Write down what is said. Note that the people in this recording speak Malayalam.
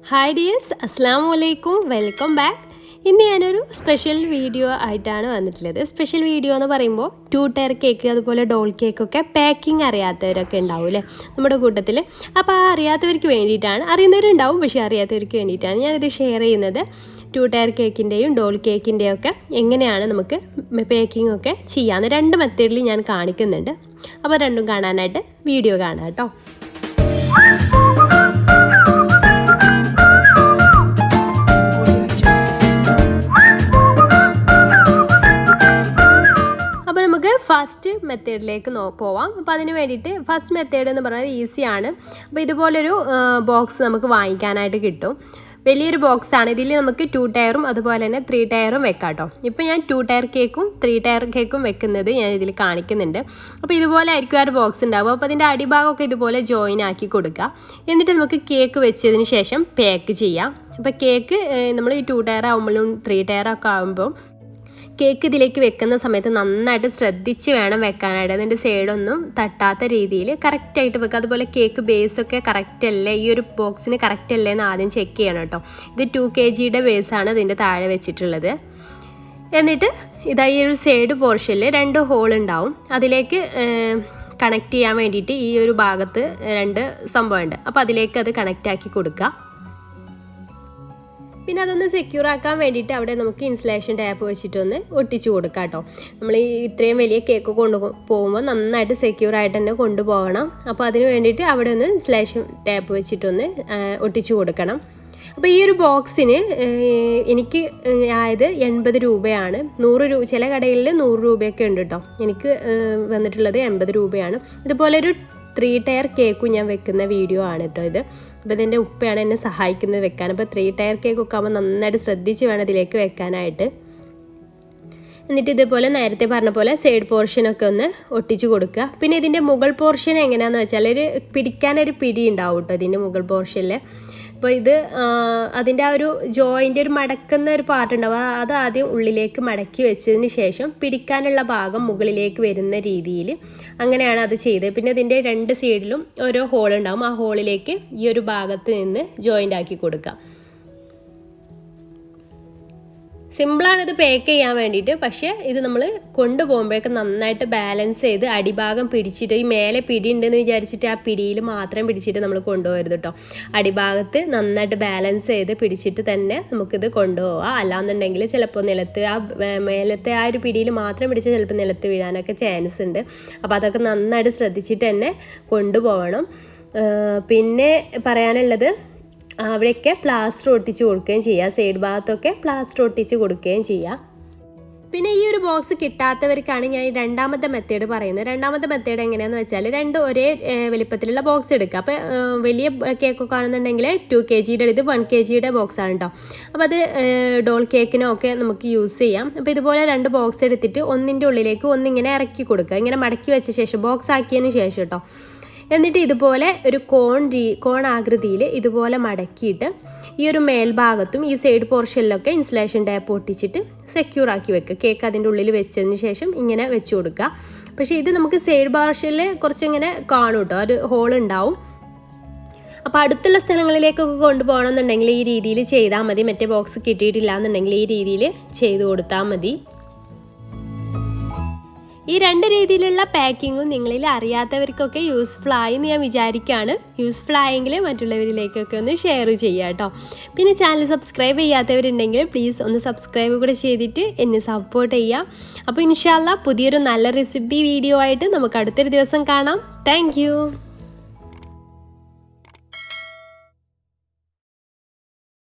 ഹായ് ഡിയേഴ്സ്, അസ്സലാമു അലൈക്കും, വെൽക്കം ബാക്ക്. ഇന്ന് ഞാനൊരു സ്പെഷ്യൽ വീഡിയോ ആയിട്ടാണ് വന്നിട്ടുള്ളത്. സ്പെഷ്യൽ വീഡിയോ എന്ന് പറയുമ്പോൾ 2 ടയർ കേക്ക് അതുപോലെ ഡോൾ കേക്കൊക്കെ പാക്കിംഗ് അറിയാത്തവരൊക്കെ ഉണ്ടാവും അല്ലേ നമ്മുടെ കൂട്ടത്തിൽ. അപ്പോൾ ആ അറിയാത്തവർക്ക് വേണ്ടിയിട്ടാണ്, അറിയുന്നവരുണ്ടാവും പക്ഷേ അറിയാത്തവർക്ക് വേണ്ടിയിട്ടാണ് ഞാനിത് ഷെയർ ചെയ്യുന്നത്. 2 ടയർ കേക്കിൻ്റെയും ഡോൾ കേക്കിൻ്റെയും ഒക്കെ എങ്ങനെയാണ് നമുക്ക് പാക്കിംഗ് ഒക്കെ ചെയ്യാമെന്ന് 2 മെത്തേഡിൽ ഞാൻ കാണിക്കുന്നുണ്ട്. അപ്പോൾ രണ്ടും കാണാനായിട്ട് വീഡിയോ കാണാം കേട്ടോ. ഫസ്റ്റ് മെത്തേഡിലേക്ക് പോവാം. അപ്പോൾ അതിന് വേണ്ടിയിട്ട് ഫസ്റ്റ് മെത്തേഡ് എന്ന് പറയുന്നത് ഈസിയാണ്. അപ്പോൾ ഇതുപോലൊരു ബോക്സ് നമുക്ക് വാങ്ങിക്കാനായിട്ട് കിട്ടും. വലിയൊരു ബോക്സാണ്. ഇതിൽ നമുക്ക് 2 ടയറും അതുപോലെ തന്നെ 3 ടയറും വെക്കാം കേട്ടോ. ഇപ്പോൾ ഞാൻ 2 ടയർ കേക്കും 3 ടയർ കേക്കും വെക്കുന്നത് ഞാൻ ഇതിൽ കാണിക്കുന്നുണ്ട്. അപ്പോൾ ഇതുപോലെ ആയിരിക്കും ആ ഒരു ബോക്സ് ഉണ്ടാവും. അപ്പോൾ അതിൻ്റെ അടിഭാഗമൊക്കെ ഇതുപോലെ ജോയിൻ ആക്കി കൊടുക്കുക. എന്നിട്ട് നമുക്ക് കേക്ക് വെച്ചതിന് ശേഷം പാക്ക് ചെയ്യാം. അപ്പോൾ കേക്ക് നമ്മൾ ഈ 2 ടയർ ആകുമ്പോഴും 3 ടയർ ഒക്കെ ആകുമ്പോൾ കേക്ക് ഇതിലേക്ക് വെക്കുന്ന സമയത്ത് നന്നായിട്ട് ശ്രദ്ധിച്ച് വേണം വെക്കാനായിട്ട്. അതിൻ്റെ സൈഡൊന്നും തട്ടാത്ത രീതിയിൽ കറക്റ്റായിട്ട് വെക്കുക. അതുപോലെ കേക്ക് ബേസൊക്കെ കറക്റ്റ് അല്ലേ, ഈ ഒരു ബോക്സിന് കറക്റ്റ് അല്ലേ എന്ന് ആദ്യം ചെക്ക് ചെയ്യണം കേട്ടോ. ഇത് 2 kgയുടെ ബേസാണ് ഇതിൻ്റെ താഴെ വെച്ചിട്ടുള്ളത്. എന്നിട്ട് ഇതാ ഈ ഒരു സൈഡ് പോർഷനിൽ 2 ഹോൾ ഉണ്ടാവും. അതിലേക്ക് കണക്ട് ചെയ്യാൻ വേണ്ടിയിട്ട് ഈ ഒരു ഭാഗത്ത് 2 സംഭവമുണ്ട്. അപ്പോൾ അതിലേക്ക് അത് കണക്റ്റ് ആക്കി കൊടുക്കുക. പിന്നെ അതൊന്ന് സെക്യൂർ ആക്കാൻ വേണ്ടിയിട്ട് അവിടെ നമുക്ക് ഇൻസുലേഷൻ ടാപ്പ് വെച്ചിട്ടൊന്ന് ഒട്ടിച്ചു കൊടുക്കാം കേട്ടോ. നമ്മൾ ഈ ഇത്രയും വലിയ കേക്ക് പോകുമ്പോൾ നന്നായിട്ട് സെക്യൂർ ആയിട്ട് തന്നെ കൊണ്ടുപോകണം. അപ്പോൾ അതിന് വേണ്ടിയിട്ട് അവിടെ ഒന്ന് ഇൻസുലേഷൻ ടാപ്പ് വെച്ചിട്ടൊന്ന് ഒട്ടിച്ചു കൊടുക്കണം. അപ്പോൾ ഈ ഒരു ബോക്സിന് എനിക്ക് ആയത് 80 രൂപയാണ്. 100 രൂപ ചില കടകളിൽ 100 രൂപയൊക്കെ ഉണ്ട് കേട്ടോ. എനിക്ക് വന്നിട്ടുള്ളത് 80 രൂപയാണ്. ഇതുപോലെ ഒരു 3 ടയർ കേക്കും ഞാൻ വെക്കുന്ന വീഡിയോ ആണ് കേട്ടോ ഇത്. അപ്പോൾ ഇതിൻ്റെ ഉപ്പയാണ് എന്നെ സഹായിക്കുന്നത് വെക്കാൻ. അപ്പോൾ 3 ടയർ കേക്കൊക്കെ ആകുമ്പോൾ നന്നായിട്ട് ശ്രദ്ധിച്ച് വേണം ഇതിലേക്ക് വെക്കാനായിട്ട്. എന്നിട്ട് ഇതുപോലെ നേരത്തെ പറഞ്ഞ പോലെ സൈഡ് പോർഷനൊക്കെ ഒന്ന് ഒട്ടിച്ച് കൊടുക്കുക. പിന്നെ ഇതിൻ്റെ മുകൾ പോർഷൻ എങ്ങനെയാണെന്ന് വെച്ചാൽ പിടിക്കാനൊരു പിടി ഉണ്ടാവും കേട്ടോ ഇതിൻ്റെ മുകൾ പോർഷനിൽ. അപ്പോൾ ഇത് അതിൻ്റെ ആ ഒരു ജോയിൻ്റെ ഒരു മടക്കുന്ന ഒരു പാർട്ട് ഉണ്ടാവും. അത് ആദ്യം ഉള്ളിലേക്ക് മടക്കി വെച്ചതിന് ശേഷം പിടിക്കാനുള്ള ഭാഗം മുകളിലേക്ക് വരുന്ന രീതിയിൽ അങ്ങനെയാണ് അത് ചെയ്തത്. പിന്നെ ഇതിൻ്റെ 2 സൈഡിലും ഓരോ ഹോൾ ഉണ്ടാവും. ആ ഹോളിലേക്ക് ഈ ഒരു ഭാഗത്ത് നിന്ന് ജോയിൻ്റ് ആക്കി കൊടുക്കാം. സിമ്പിളാണ് ഇത് പാക്ക് ചെയ്യാൻ വേണ്ടിയിട്ട്. പക്ഷേ ഇത് നമ്മൾ കൊണ്ടുപോകുമ്പോഴേക്കും നന്നായിട്ട് ബാലൻസ് ചെയ്ത് അടിഭാഗം പിടിച്ചിട്ട്, ഈ മേലെ പിടി ഉണ്ടെന്ന് വിചാരിച്ചിട്ട് ആ പിടിയിൽ മാത്രം പിടിച്ചിട്ട് നമ്മൾ കൊണ്ടുപോകരുത് കേട്ടോ. അടിഭാഗത്ത് നന്നായിട്ട് ബാലൻസ് ചെയ്ത് പിടിച്ചിട്ട് തന്നെ നമുക്കിത് കൊണ്ടുപോകാം. അല്ലാന്നുണ്ടെങ്കിൽ ചിലപ്പോൾ നിലത്ത് ആ മേലത്തെ ആ ഒരു പിടിയിൽ മാത്രം പിടിച്ച് ചിലപ്പോൾ നിലത്ത് വീഴാനൊക്കെ ചാൻസ് ഉണ്ട്. അപ്പോൾ അതൊക്കെ നന്നായിട്ട് ശ്രദ്ധിച്ചിട്ട് തന്നെ കൊണ്ടുപോകണം. പിന്നെ പറയാനുള്ളത്, അവിടെയൊക്കെ പ്ലാസ്റ്റർ ഒട്ടിച്ച് കൊടുക്കുകയും ചെയ്യുക. സൈഡ് ഭാഗത്തൊക്കെ പ്ലാസ്റ്റർ ഒട്ടിച്ച് കൊടുക്കുകയും ചെയ്യുക. പിന്നെ ഈ ഒരു ബോക്സ് കിട്ടാത്തവർക്കാണ് ഞാൻ 2ാമത്തെ മെത്തേഡ് പറയുന്നത്. 2ാമത്തെ മെത്തേഡ് എങ്ങനെയാണെന്ന് വെച്ചാൽ 2 ഒരേ വലിപ്പത്തിലുള്ള ബോക്സ് എടുക്കുക. അപ്പോൾ വലിയ കേക്കൊക്കെ ആണെന്നുണ്ടെങ്കിൽ 2 kgയുടെ, ഇത് 1 kgയുടെ ബോക്സാണ് കേട്ടോ. അപ്പോൾ അത് ഡോൾ കേക്കിനൊക്കെ നമുക്ക് യൂസ് ചെയ്യാം. അപ്പോൾ ഇതുപോലെ 2 ബോക്സ് എടുത്തിട്ട് ഒന്നിൻ്റെ ഉള്ളിലേക്ക് ഒന്നിങ്ങനെ ഇറക്കി കൊടുക്കുക. ഇങ്ങനെ മടക്കി വെച്ച ശേഷം ബോക്സ് ആക്കിയതിന് ശേഷം കേട്ടോ. എന്നിട്ട് ഇതുപോലെ ഒരു കോൺ ആകൃതിയിൽ ഇതുപോലെ മടക്കിയിട്ട് ഈ ഒരു മേൽഭാഗത്തും ഈ സൈഡ് പോർഷനിലൊക്കെ ഇൻസുലേഷൻ ടാപ്പ് ഒട്ടിച്ചിട്ട് സെക്യൂർ ആക്കി വെക്കുക. കേക്ക് അതിൻ്റെ ഉള്ളിൽ വെച്ചതിന് ശേഷം ഇങ്ങനെ വെച്ച് കൊടുക്കുക. പക്ഷേ ഇത് നമുക്ക് സൈഡ് പോർഷനിൽ കുറച്ചിങ്ങനെ കാണും കേട്ടോ, ഒരു ഹോൾ ഉണ്ടാവും. അപ്പോൾ അടുത്തുള്ള സ്ഥലങ്ങളിലേക്കൊക്കെ കൊണ്ടുപോകണമെന്നുണ്ടെങ്കിൽ ഈ രീതിയിൽ ചെയ്താൽ മതി. മറ്റേ ബോക്സ് കിട്ടിയിട്ടില്ല എന്നുണ്ടെങ്കിൽ ഈ രീതിയിൽ ചെയ്ത് കൊടുത്താൽ മതി. ഈ 2 രീതിയിലുള്ള പാക്കിങ്ങും നിങ്ങളിൽ അറിയാത്തവർക്കൊക്കെ യൂസ്ഫുൾ ആയി എന്ന് ഞാൻ വിചാരിക്കുകയാണ്. യൂസ്ഫുൾ ആയെങ്കിൽ മറ്റുള്ളവരിലേക്കൊക്കെ ഒന്ന് ഷെയർ ചെയ്യുക കേട്ടോ. പിന്നെ ചാനൽ സബ്സ്ക്രൈബ് ചെയ്യാത്തവരുണ്ടെങ്കിൽ പ്ലീസ് ഒന്ന് സബ്സ്ക്രൈബ് കൂടെ ചെയ്തിട്ട് എന്നെ സപ്പോർട്ട് ചെയ്യാം. അപ്പോൾ ഇൻഷാ അല്ലാഹ് പുതിയൊരു നല്ല റെസിപ്പി വീഡിയോ ആയിട്ട് നമുക്ക് അടുത്തൊരു ദിവസം കാണാം. താങ്ക്